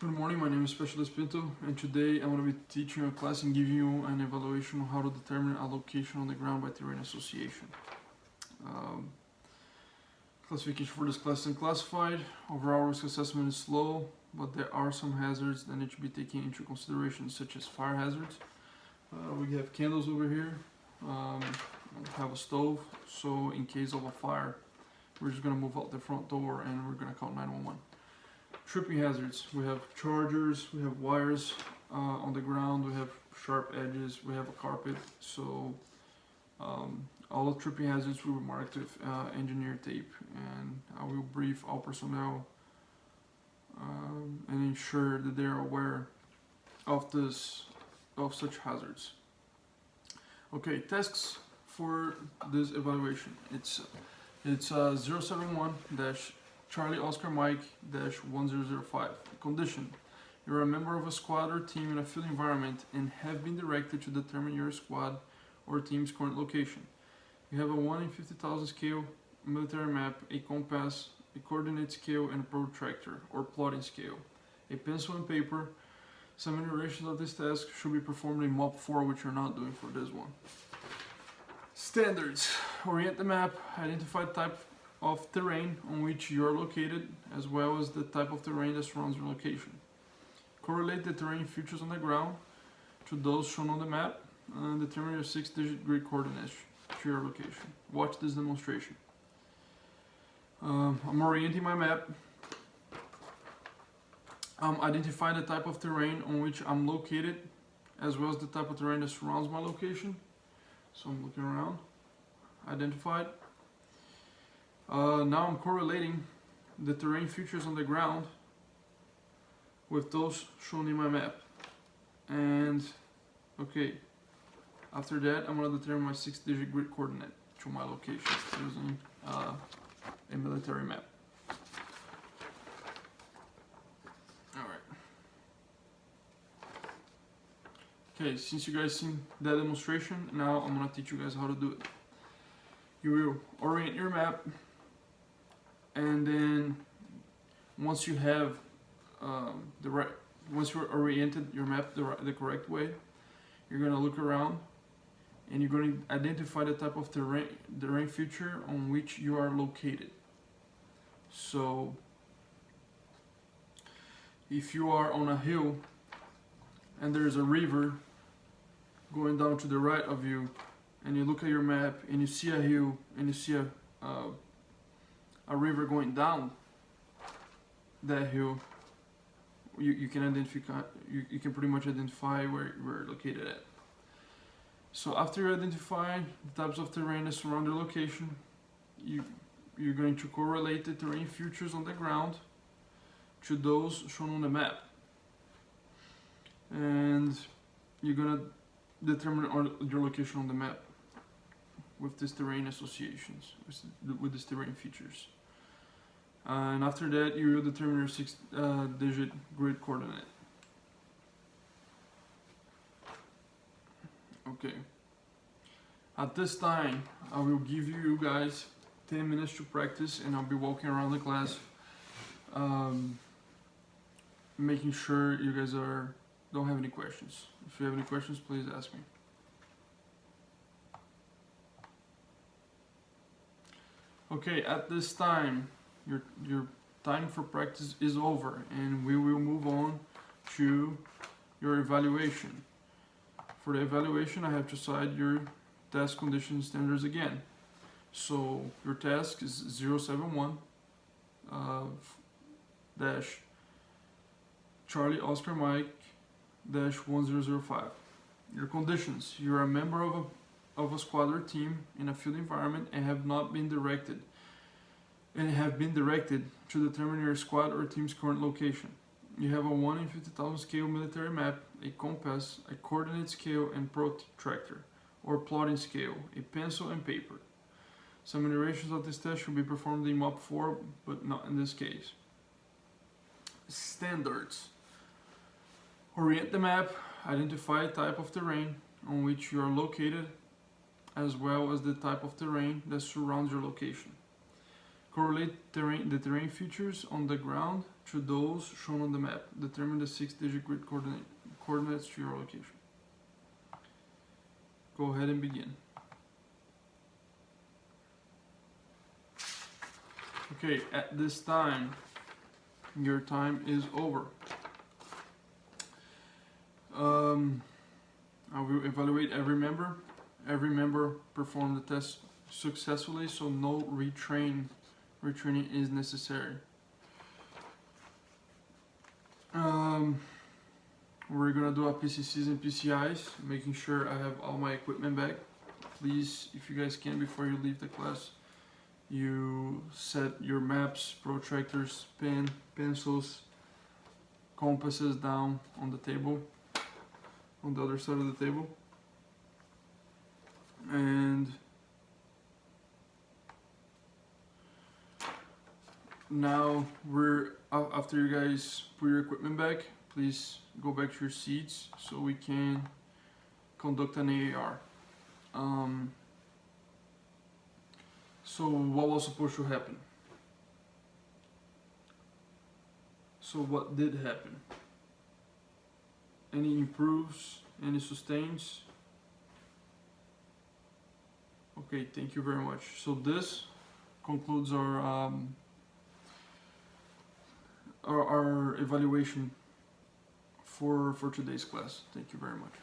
Good morning, my name is Specialist Pinto, and today I'm going to be teaching a class and giving you an evaluation on how to determine a location on the ground by terrain association. Classification for this class is unclassified. Overall risk assessment is slow, but there are some hazards that need to be taken into consideration, such as fire hazards. We have candles over here, we have a stove, so in case of a fire, we're just going to move out the front door and we're going to call 911. Tripping hazards, we have chargers, we have wires on the ground, we have sharp edges, we have a carpet, so all the tripping hazards will be marked with engineer tape, and I will brief all personnel and ensure that they are aware of such hazards. Okay, tasks for this evaluation. It's 071 Charlie Oscar Mike -1005. Condition: you are a member of a squad or team in a field environment and have been directed to determine your squad or team's current location. You have a 1 in 50,000 scale military map, a compass, a coordinate scale, and a protractor or plotting scale, a pencil and paper. Some iterations of this task should be performed in MOP 4, which you're not doing for this one. Standards: orient the map, identify the type of terrain on which you are located, as well as the type of terrain that surrounds your location. Correlate the terrain features on the ground to those shown on the map, and determine your 6-digit grid coordinates to your location. Watch this demonstration. I'm orienting my map. Identify the type of terrain on which I'm located, as well as the type of terrain that surrounds my location. So I'm looking around. Identified. Now I'm correlating the terrain features on the ground with those shown in my map. And okay, after that I'm going to determine my 6-digit grid coordinate to my location using a military map. Alright. Okay, since you guys seen that demonstration, now I'm going to teach you guys how to do it. You will orient your map, and then once you have once you're oriented your map the correct way, you're going to look around and you're going to identify the type of terrain feature on which you are located. So if you are on a hill and there's a river going down to the right of you, and you look at your map and you see a hill and you see a river going down that hill, you can identify, you can pretty much identify where you're located at. So after you identify the types of terrain that surround your location, you're going to correlate the terrain features on the ground to those shown on the map, and you're gonna determine your location on the map with these terrain associations, with these terrain features. And after that, you will determine your 6-digit grid coordinate. Okay. At this time, I will give you guys 10 minutes to practice, and I'll be walking around the class, making sure you guys don't have any questions. If you have any questions, please ask me. Okay, at this time, your time for practice is over, and we will move on to your evaluation. For the evaluation, I have to cite your task condition standards again. So your task is 071 Charlie Oscar Mike -1005. Your conditions: you are a member of a squad or team in a field environment and have been directed to determine your squad or team's current location. You have a 1 in 50,000 scale military map, a compass, a coordinate scale and protractor or plotting scale, a pencil and paper. Some iterations of this test should be performed in MOP 4, but not in this case. Standards: orient the map, identify type of terrain on which you are located, as well as the type of terrain that surrounds your location. Correlate the terrain features on the ground to those shown on the map. Determine the 6-digit grid coordinates to your location. Go ahead and begin. Okay, at this time, your time is over. I will evaluate every member. Every member performed the test successfully, so no retraining is necessary. We're gonna do our PCCs and PCIs, making sure I have all my equipment back. Please, if you guys can, before you leave the class, you set your maps, protractors, pen, pencils, compasses down on the table, on the other side of the table. And now after you guys put your equipment back, please go back to your seats so we can conduct an AAR. So what was supposed to happen? So what did happen? Any improves? Any sustains? Okay, thank you very much. So this concludes our evaluation for today's class. Thank you very much.